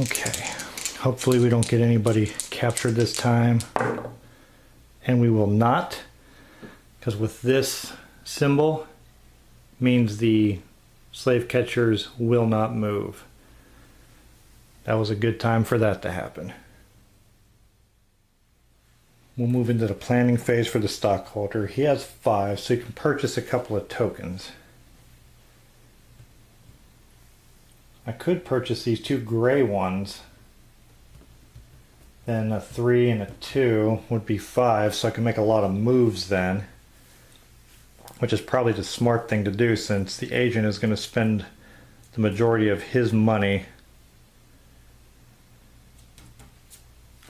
Okay, hopefully we don't get anybody captured this time, and we will not, because with this symbol means the slave catchers will not move. That was a good time for that to happen. We'll move into the planning phase for the stockholder. He has 5, so he can purchase a couple of tokens. I could purchase these 2 gray ones. Then a 3 and a 2 would be 5, so I can make a lot of moves then. Which is probably the smart thing to do, since the agent is going to spend the majority of his money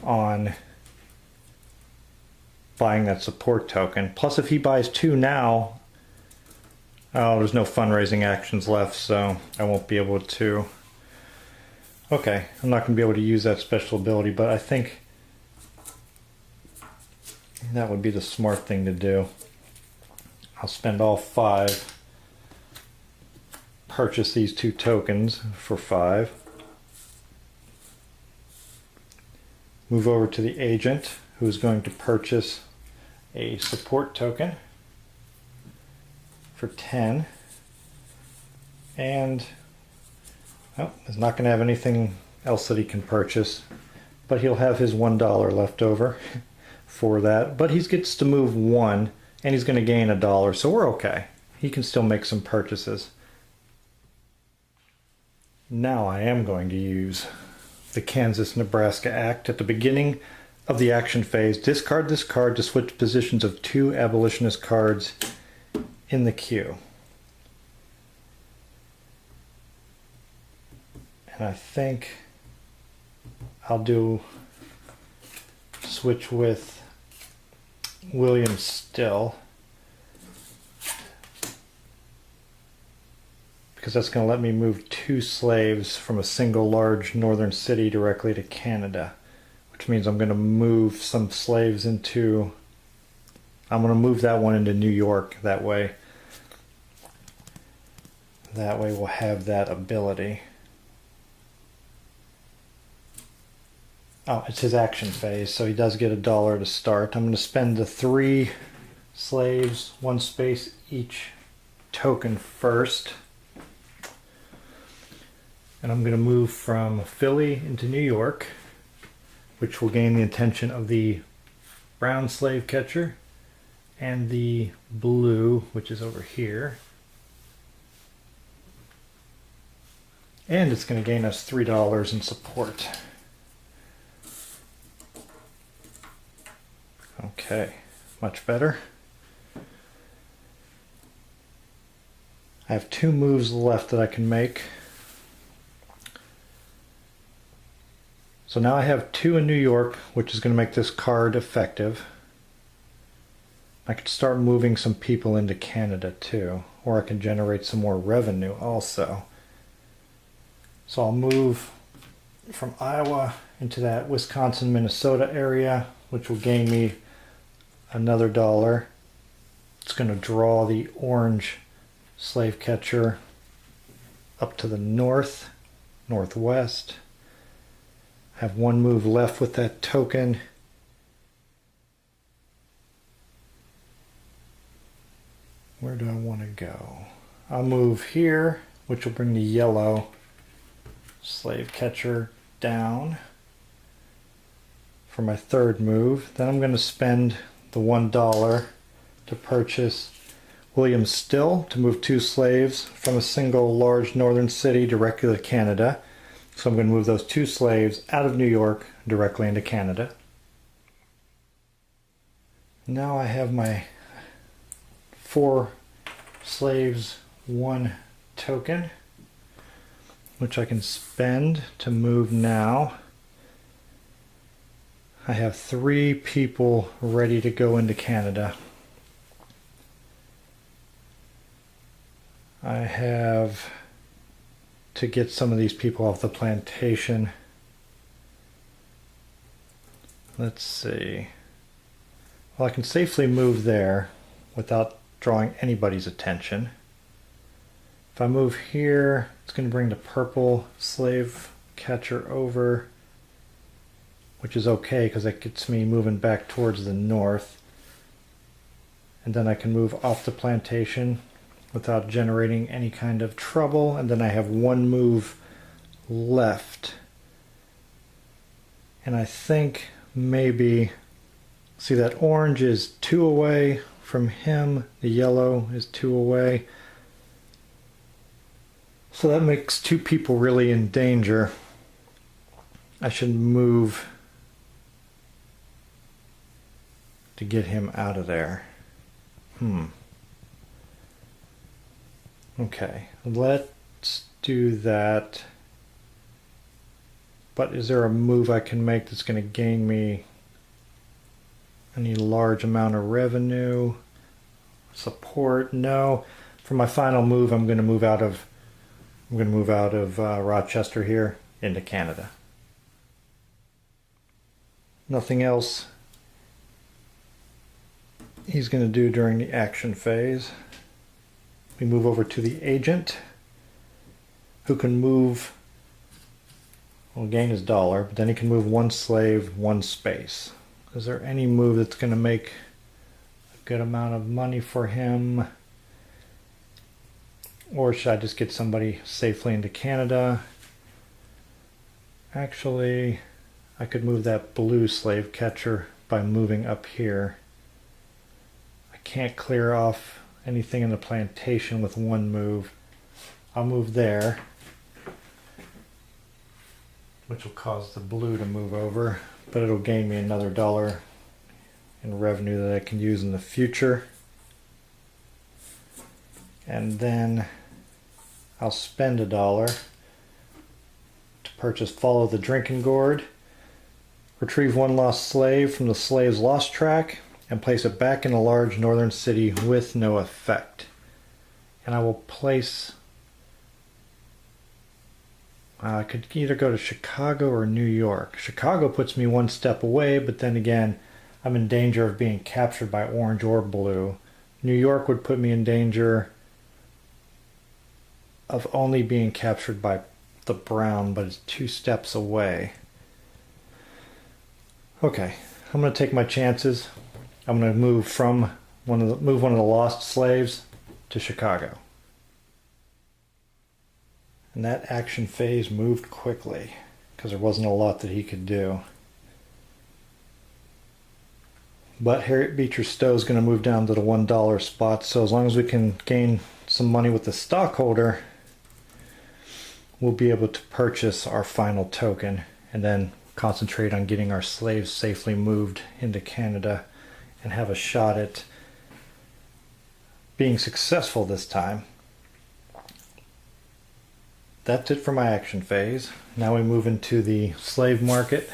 on buying that support token. Plus, if he buys 2 now, oh, there's no fundraising actions left, so I won't be able to. Okay, I'm not going to be able to use that special ability, but I think that would be the smart thing to do. I'll spend all 5, purchase these 2 tokens for 5. Move over to the agent, who's going to purchase a support token for 10. And well, he's not going to have anything else that he can purchase, but he'll have his $1 left over for that. But he gets to move 1, and he's going to gain $1, so we're okay. He can still make some purchases. Now I am going to use the Kansas-Nebraska Act. At the beginning of the action phase, discard this card to switch positions of 2 abolitionist cards in the queue. And I think I'll do switch with William Still, because that's going to let me move 2 slaves from a single large northern city directly to Canada, which means I'm going to move some slaves into, I'm going to move that one into New York that way. That way we'll have that ability. Oh, it's his action phase, so he does get $1 to start. I'm going to spend the 3 slaves, 1 space each token first. And I'm going to move from Philly into New York, which will gain the attention of the brown slave catcher and the blue, which is over here. And it's going to gain us $3 in support. Okay, much better. I have 2 moves left that I can make. So now I have 2 in New York, which is going to make this card effective. I could start moving some people into Canada too, or I can generate some more revenue also. So I'll move from Iowa into that Wisconsin-Minnesota area, which will gain me another $1. It's going to draw the orange slave catcher up to the north, northwest. I have 1 move left with that token. Where do I want to go? I'll move here, which will bring the yellow slave catcher down for my 3rd move. Then I'm going to spend the $1 to purchase William Still to move 2 slaves from a single large northern city directly to Canada. So I'm going to move those 2 slaves out of New York directly into Canada. Now I have my 4 slaves, 1 token, which I can spend to move now. I have 3 people ready to go into Canada. I have to get some of these people off the plantation. Let's see. Well, I can safely move there without drawing anybody's attention. If I move here, it's going to bring the purple slave catcher over, which is okay because that gets me moving back towards the north. And then I can move off the plantation without generating any kind of trouble. And then I have one move left. And I think maybe, see that orange is 2 away from him, the yellow is 2 away. So that makes 2 people really in danger. I should move to get him out of there. Okay, let's do that. But is there a move I can make that's going to gain me any large amount of revenue? Support? No. For my final move, I'm going to move out of Rochester here into Canada. Nothing else he's going to do during the action phase. We move over to the agent, who can move, well, gain his dollar, but then he can move 1 slave, 1 space. Is there any move that's going to make a good amount of money for him? Or should I just get somebody safely into Canada? Actually, I could move that blue slave catcher by moving up here. I can't clear off anything in the plantation with 1 move. I'll move there, which will cause the blue to move over, but it'll gain me another dollar in revenue that I can use in the future. And then I'll spend $1 to purchase Follow the Drinking Gourd, retrieve 1 lost slave from the slave's lost track, and place it back in a large northern city with no effect. And I will place, I could either go to Chicago or New York. Chicago puts me 1 step away, but then again, I'm in danger of being captured by orange or blue. New York would put me in danger of only being captured by the brown, but it's 2 steps away. Okay, I'm going to take my chances. I'm going to move one of the lost slaves to Chicago. And that action phase moved quickly because there wasn't a lot that he could do. But Harriet Beecher Stowe is going to move down to the $1 spot, so as long as we can gain some money with the stockholder, we'll be able to purchase our final token and then concentrate on getting our slaves safely moved into Canada and have a shot at being successful this time. That's it for my action phase. Now we move into the slave market,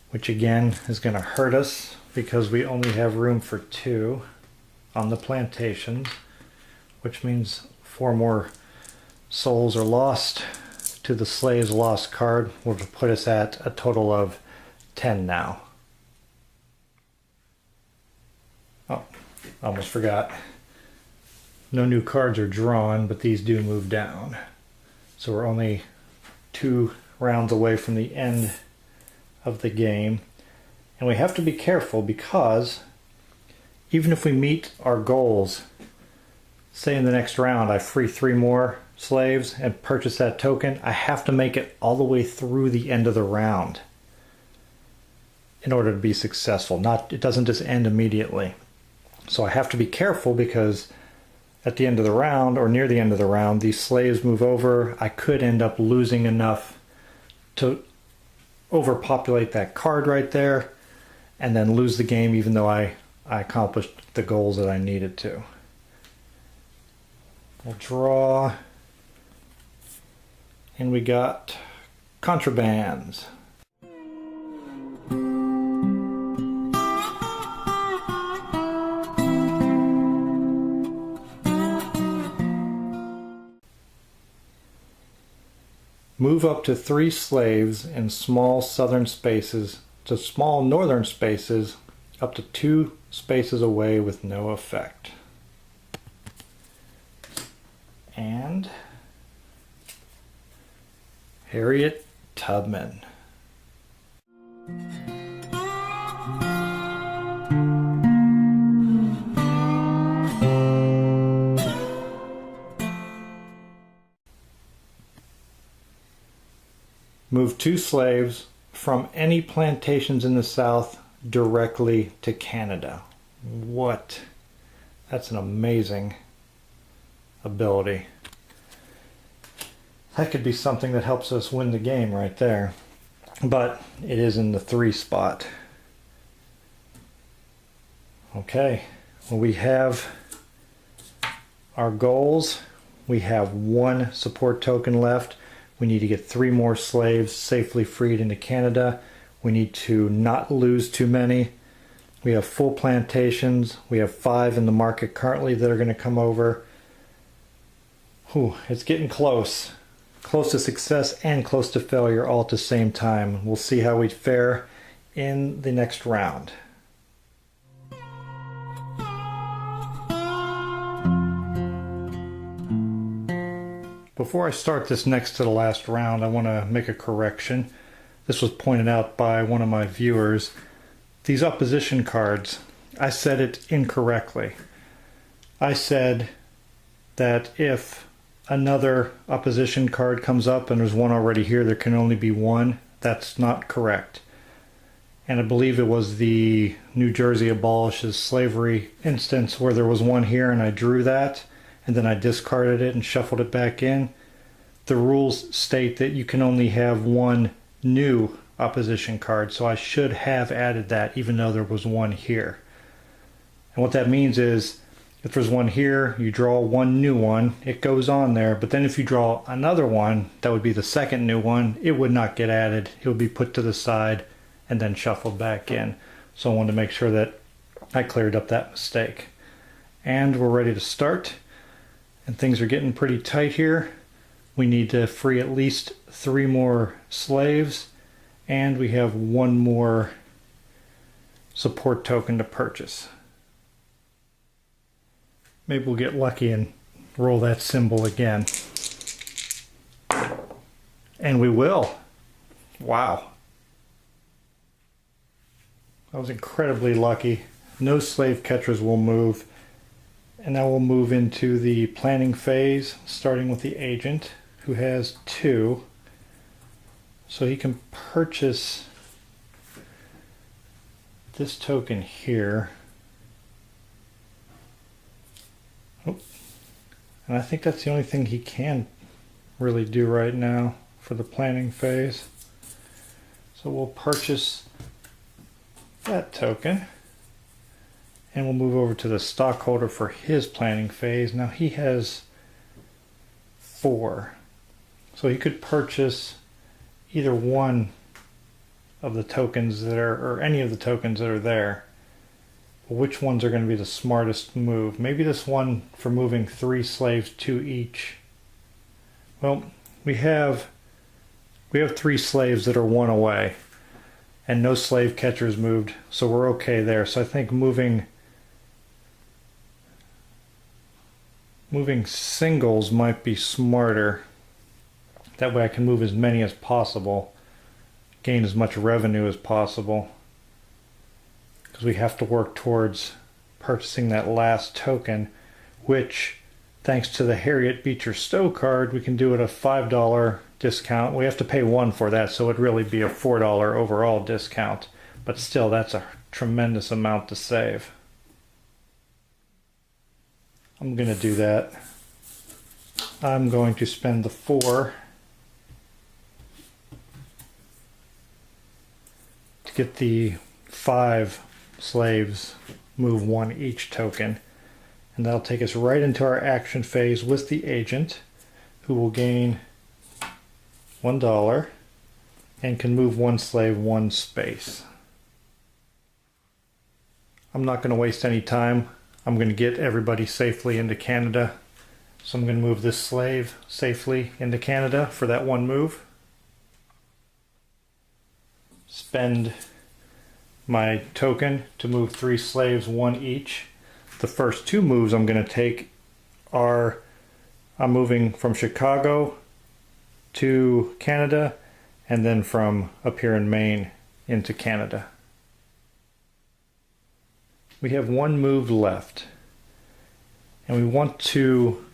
which again is going to hurt us because we only have room for 2 on the plantations, which means 4 more souls are lost to the slave's lost card, which will put us at a total of 10 now. Oh, almost forgot. No new cards are drawn, but these do move down. So we're only 2 rounds away from the end of the game. And we have to be careful because even if we meet our goals, say in the next round I free 3 more slaves and purchase that token, I have to make it all the way through the end of the round in order to be successful. It doesn't just end immediately. So I have to be careful because at the end of the round or near the end of the round, these slaves move over. I could end up losing enough to overpopulate that card right there and then lose the game even though I accomplished the goals that I needed to. We'll draw, and we got contrabands. Move up to 3 slaves in small southern spaces to small northern spaces up to 2 spaces away with no effect. And Harriet Tubman. Move 2 slaves from any plantations in the South directly to Canada. What? That's an amazing ability. That could be something that helps us win the game right there. But it is in the 3 spot. Okay, well, we have our goals. We have 1 support token left. We need to get 3 more slaves safely freed into Canada. We need to not lose too many. We have full plantations. We have 5 in the market currently that are going to come over. Whew, it's getting close. Close to success and close to failure all at the same time. We'll see how we fare in the next round. Before I start this next to the last round, I want to make a correction. This was pointed out by one of my viewers. These opposition cards, I said it incorrectly. I said that if another opposition card comes up and there's one already here, there can only be one. That's not correct. And I believe it was the New Jersey abolishes slavery instance where there was one here and I drew that and then I discarded it and shuffled it back in. The rules state that you can only have 1 new opposition card, so I should have added that even though there was one here. And what that means is if there's one here, you draw 1 new one, it goes on there, but then if you draw another one, that would be the second new one, it would not get added. It would be put to the side and then shuffled back in. So I wanted to make sure that I cleared up that mistake. And we're ready to start. And things are getting pretty tight here. We need to free at least 3 more slaves, and we have 1 more support token to purchase. Maybe we'll get lucky and roll that symbol again. And we will. Wow. I was incredibly lucky. No slave catchers will move. And now we'll move into the planning phase, starting with the agent, who has 2. So he can purchase this token here. Oh. And I think that's the only thing he can really do right now for the planning phase. So we'll purchase that token. And we'll move over to the stockholder for his planning phase. Now he has 4. So he could purchase either one of the tokens that are, or any of the tokens that are there. But which ones are going to be the smartest move? Maybe this one for moving 3 slaves, 2 each. Well, we have 3 slaves that are 1 away. And no slave catchers moved, so we're okay there. So I think moving singles might be smarter. That way I can move as many as possible, gain as much revenue as possible, because we have to work towards purchasing that last token, which, thanks to the Harriet Beecher Stowe card, we can do at a $5 discount. We have to pay 1 for that, so it'd really be a $4 overall discount, but still that's a tremendous amount to save. I'm going to do that. I'm going to spend the 4 to get the 5 slaves, move 1 each token. And that'll take us right into our action phase with the agent, who will gain $1 and can move 1 slave 1 space. I'm not going to waste any time. I'm going to get everybody safely into Canada. So I'm going to move this slave safely into Canada for that 1 move. Spend my token to move 3 slaves 1 each. The first 2 moves I'm going to take are, I'm moving from Chicago to Canada, and then from up here in Maine into Canada. We have one move left, and we want to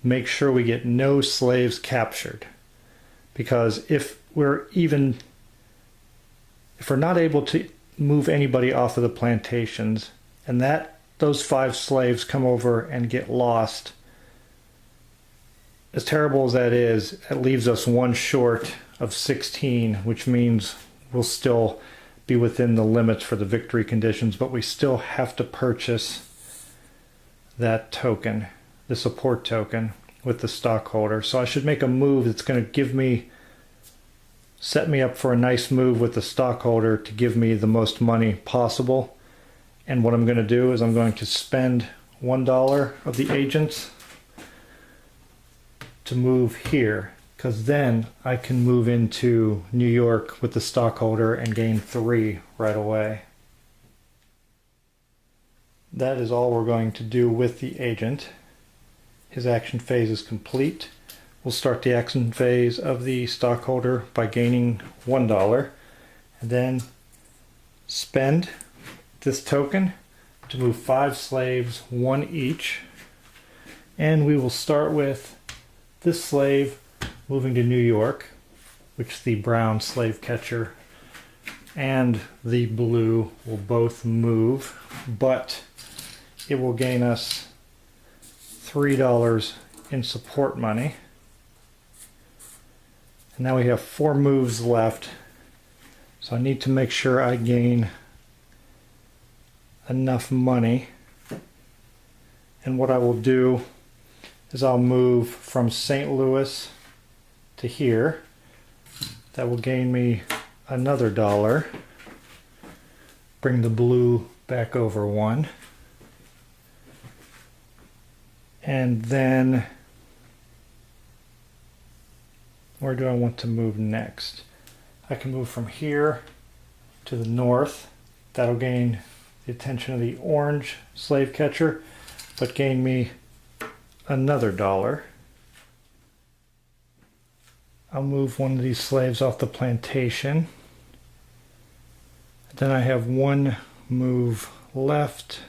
make sure we get no slaves captured, because if we're not able to move anybody off of the plantations, and those 5 slaves come over and get lost, as terrible as that is, it leaves us 1 short of 16, which means we'll still be within the limits for the victory conditions, but we still have to purchase that token, the support token, with the stockholder. So I should make a move that's going to set me up for a nice move with the stockholder to give me the most money possible. And what I'm going to do is I'm going to spend $1 of the agents to move here, because then I can move into New York with the stockholder and gain 3 right away. That is all we're going to do with the agent. His action phase is complete. We'll start the action phase of the stockholder by gaining $1, and then spend this token to move 5 slaves, 1 each. And we will start with this slave moving to New York, which the brown slave catcher and the blue will both move, but it will gain us $3 in support money. And now we have 4 moves left, so I need to make sure I gain enough money. And what I will do is I'll move from St. Louis to here. That will gain me another $1. Bring the blue back over 1. And then, where do I want to move next? I can move from here to the north. That'll gain the attention of the orange slave catcher, but gain me another $1. I'll move one of these slaves off the plantation. Then I have 1 move left.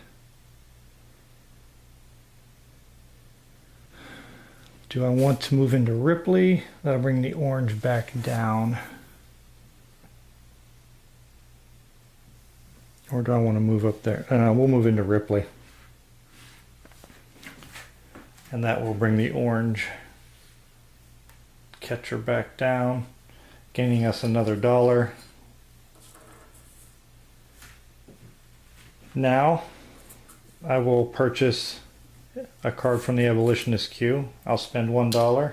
Do I want to move into Ripley? That'll bring the orange back down. Or do I want to move up there? We'll move into Ripley. And that will bring the orange catcher back down, gaining us another $1. Now I will purchase a card from the abolitionist queue. I'll spend $1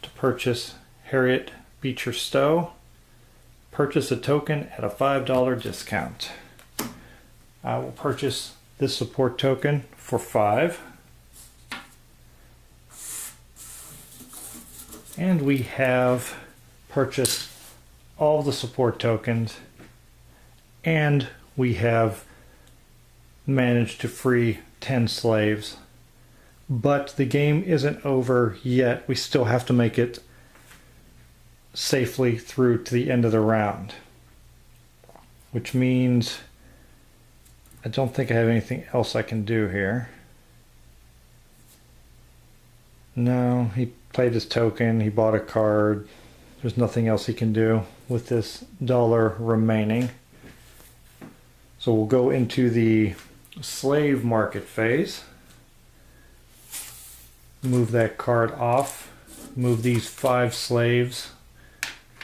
to purchase Harriet Beecher Stowe. Purchase a token at a $5 discount. I will purchase this support token for 5. And we have purchased all the support tokens, and we have managed to free 10 slaves. But the game isn't over yet. We still have to make it safely through to the end of the round, which means I don't think I have anything else I can do here. No, he played his token, he bought a card. There's nothing else he can do with this $1 remaining. So we'll go into the slave market phase. Move that card off. Move these 5 slaves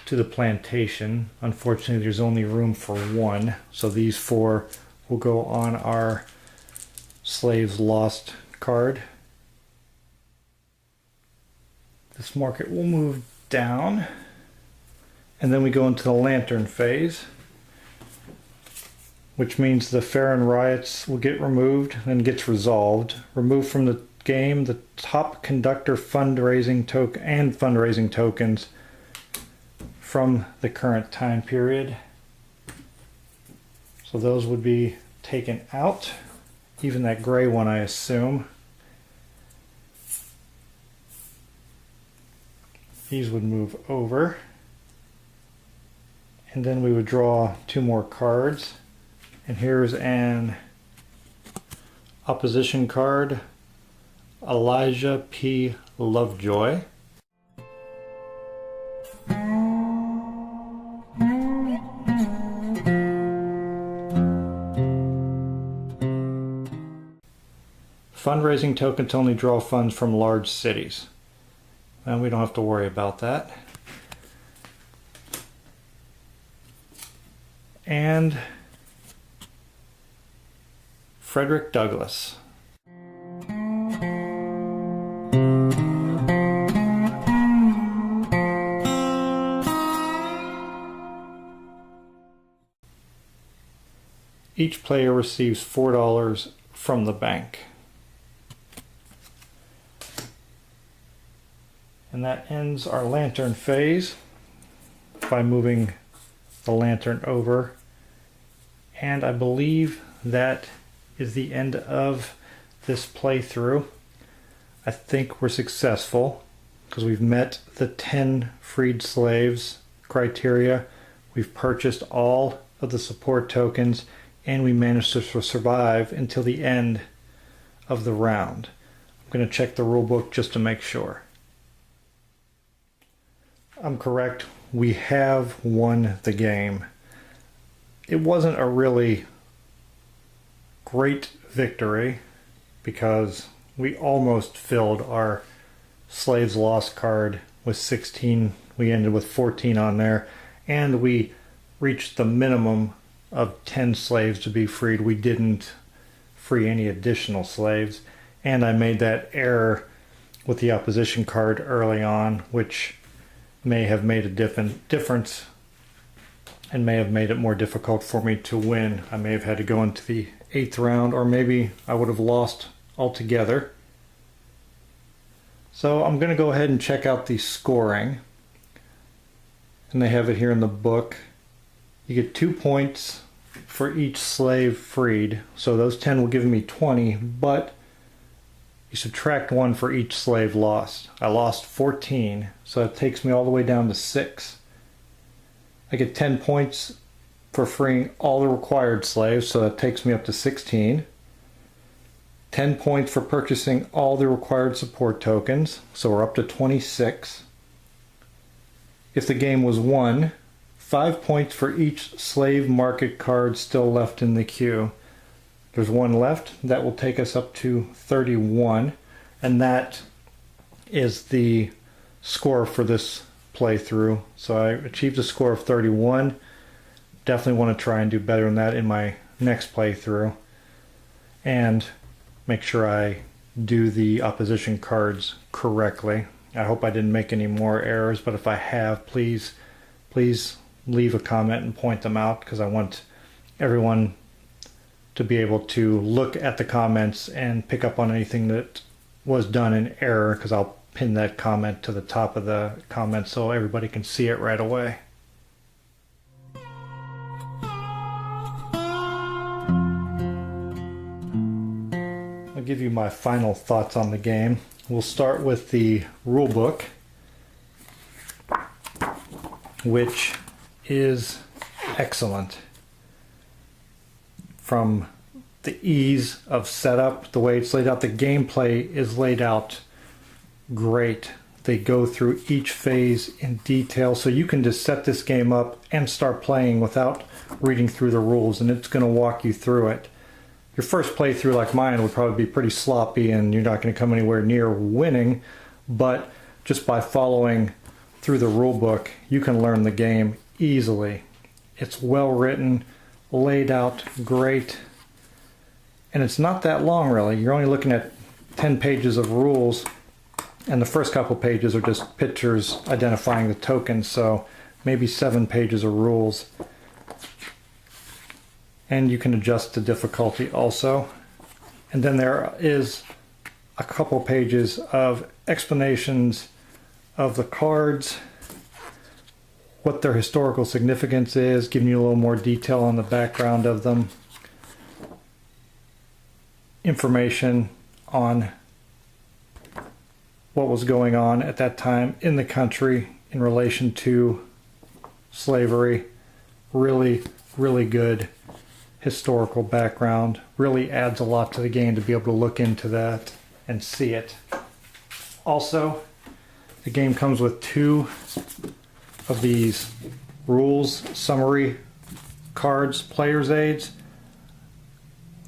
to the plantation. Unfortunately, there's only room for 1, so these 4 will go on our slaves lost card. This market will move down, and then we go into the lantern phase, which means the Farron riots will get removed and gets resolved. Remove from the game the top conductor fundraising token and fundraising tokens from the current time period. So those would be taken out, even that gray one, I assume. these would move over. And then we would draw 2 more cards. And here's an opposition card, Elijah P. Lovejoy. Fundraising tokens only draw funds from large cities. And we don't have to worry about that. And Frederick Douglass. Each player receives $4 from the bank. And that ends our lantern phase by moving the lantern over. And I believe that is the end of this playthrough. I think we're successful because we've met the 10 freed slaves criteria. We've purchased all of the support tokens and we managed to survive until the end of the round. I'm going to check the rule book just to make sure. I'm correct. We have won the game. It wasn't a really great victory because we almost filled our Slaves Lost card with 16. We ended with 14 on there, and we reached the minimum of 10 slaves to be freed. We didn't free any additional slaves, and I made that error with the opposition card early on, which may have made a difference and may have made it more difficult for me to win. I may have had to go into the 8th round, or maybe I would have lost altogether. So I'm going to go ahead and check out the scoring. And they have it here in the book. You get 2 points for each slave freed. So those 10 will give me 20, but you subtract 1 for each slave lost. I lost 14, so that takes me all the way down to 6. I get 10 points for freeing all the required slaves, so that takes me up to 16. 10 points for purchasing all the required support tokens, so we're up to 26. If the game was won, 5 points for each slave market card still left in the queue. There's 1 left. That will take us up to 31, and that is the score for this playthrough. So I achieved a score of 31. Definitely want to try and do better than that in my next playthrough, and make sure I do the opposition cards correctly. I hope I didn't make any more errors, but if I have, please leave a comment and point them out, because I want everyone to be able to look at the comments and pick up on anything that was done in error, because I'll pin that comment to the top of the comment so everybody can see it right away. I'll give you my final thoughts on the game. We'll start with the rule book, which is excellent. From the ease of setup, the way it's laid out, the gameplay is laid out great. They go through each phase in detail, so you can just set this game up and start playing without reading through the rules, and it's going to walk you through it. Your first playthrough like mine would probably be pretty sloppy and you're not going to come anywhere near winning, but just by following through the rule book, you can learn the game easily. It's well written, laid out great, and it's not that long really. You're only looking at 10 pages of rules, and the first couple pages are just pictures identifying the tokens, so maybe 7 pages of rules. And you can adjust the difficulty also. And then there is a couple pages of explanations of the cards, what their historical significance is, giving you a little more detail on the background of them, information on what was going on at that time in the country in relation to slavery. Really, really good historical background. Really adds a lot to the game to be able to look into that and see it. Also, the game comes with 2 of these rules summary cards, player's aids.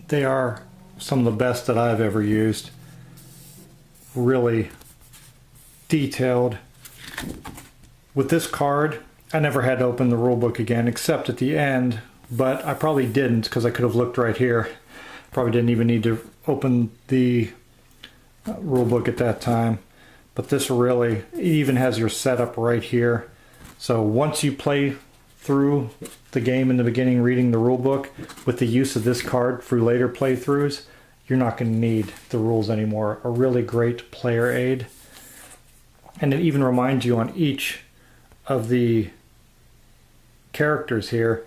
They are some of the best that I've ever used. Really detailed. With this card, I never had to open the rule book again except at the end, but I probably didn't because I could have looked right here. Probably didn't even need to open the rule book at that time. But this really even has your setup right here. So once you play through the game in the beginning reading the rule book, with the use of this card through later playthroughs, you're not going to need the rules anymore. A really great player aid. And it even reminds you on each of the characters here,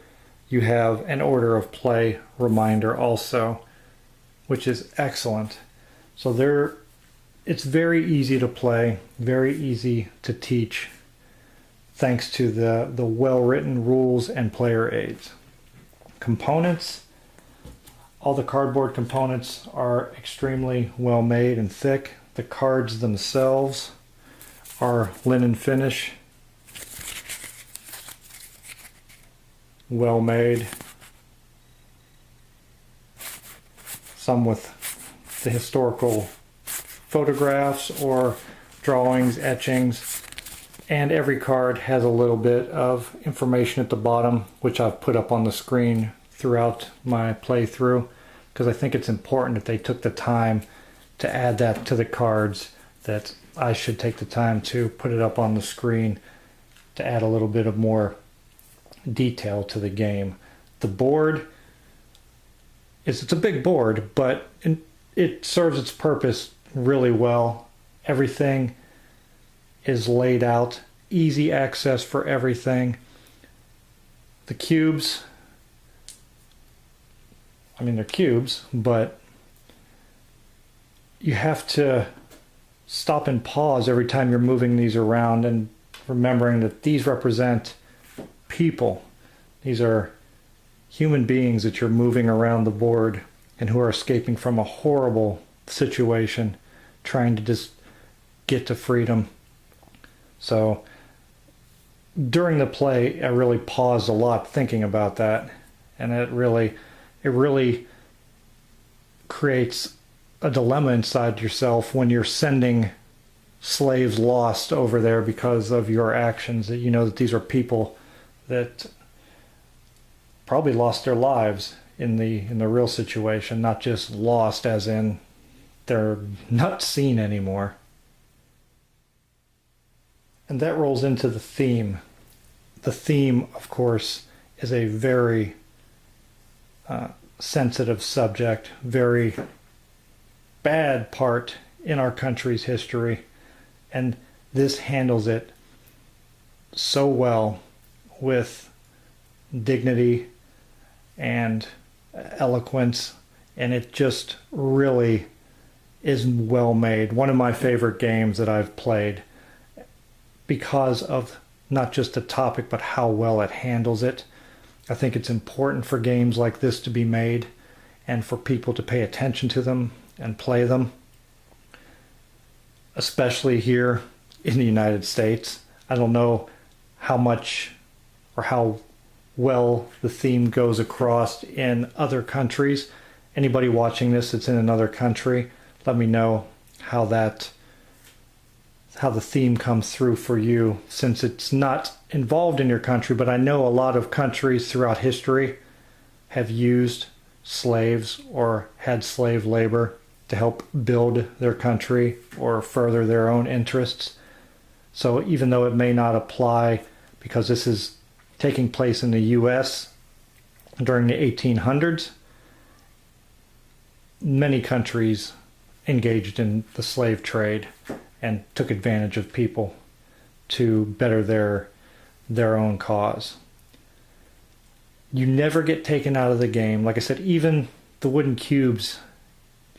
you have an order of play reminder also, which is excellent. So it's very easy to play, very easy to teach, thanks to the well-written rules and player aids. Components. All the cardboard components are extremely well made and thick. The cards themselves are linen finish, well made. Some with the historical photographs or drawings, etchings, and every card has a little bit of information at the bottom, which I've put up on the screen throughout my playthrough, because I think it's important that they took the time to add that to the cards, that I should take the time to put it up on the screen to add a little bit of more detail to the game. The board it's a big board, but it serves its purpose really well. Everything is laid out, easy access for everything. The cubes, I mean, they're cubes, but you have to stop and pause every time you're moving these around and remembering that these represent people. These are human beings that you're moving around the board and who are escaping from a horrible situation, trying to just get to freedom. So during the play, I really paused a lot thinking about that, and it really creates a dilemma inside yourself when you're sending slaves lost over there because of your actions, that you know that these are people that probably lost their lives in the real situation, not just lost as in they're not seen anymore. And that rolls into the theme. The theme, of course, is a very sensitive subject, very bad part in our country's history, and this handles it so well with dignity and eloquence, and it just really is well made. One of my favorite games that I've played because of not just the topic but how well it handles it. I think it's important for games like this to be made and for people to pay attention to them and play them, especially here in the United States. I don't know how much or how well the theme goes across in other countries. Anybody watching this that's in another country, let me know how the theme comes through for you, since it's not involved in your country, but I know a lot of countries throughout history have used slaves or had slave labor to help build their country or further their own interests. So even though it may not apply because this is taking place in the US during the 1800s, many countries engaged in the slave trade and took advantage of people to better their own cause. You never get taken out of the game. Like I said, even the wooden cubes,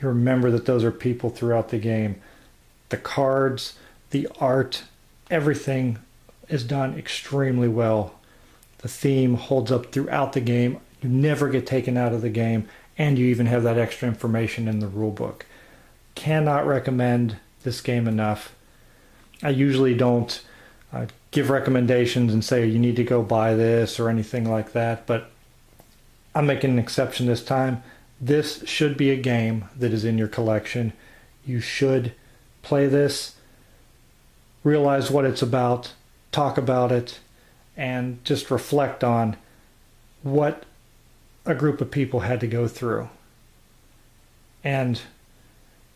you remember that those are people throughout the game. The cards, the art, everything is done extremely well. The theme holds up throughout the game. You never get taken out of the game, and you even have that extra information in the rulebook. Cannot recommend this game enough. I usually don't give recommendations and say you need to go buy this or anything like that, but I'm making an exception this time. This should be a game that is in your collection. You should play this, realize what it's about, talk about it, and just reflect on what a group of people had to go through and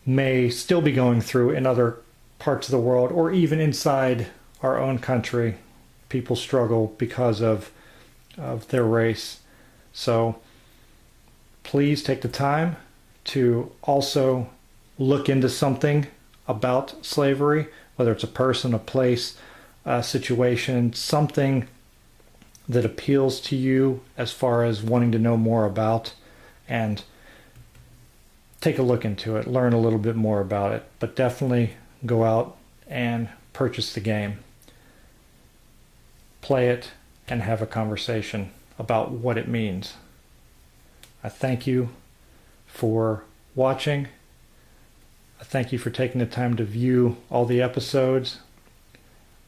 may still be going through in other parts of the world, or even inside our own country. People struggle because of their race. So please take the time to also look into something about slavery, whether it's a person, a place, a situation, something that appeals to you as far as wanting to know more about, and take a look into it, learn a little bit more about it, but definitely go out and purchase the game. Play it and have a conversation about what it means. I thank you for watching. I thank you for taking the time to view all the episodes.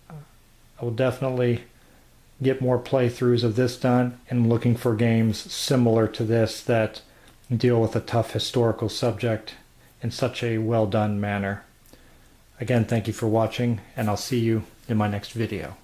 I will definitely get more playthroughs of this done, and looking for games similar to this that deal with a tough historical subject in such a well done manner. Again, thank you for watching, and I'll see you in my next video.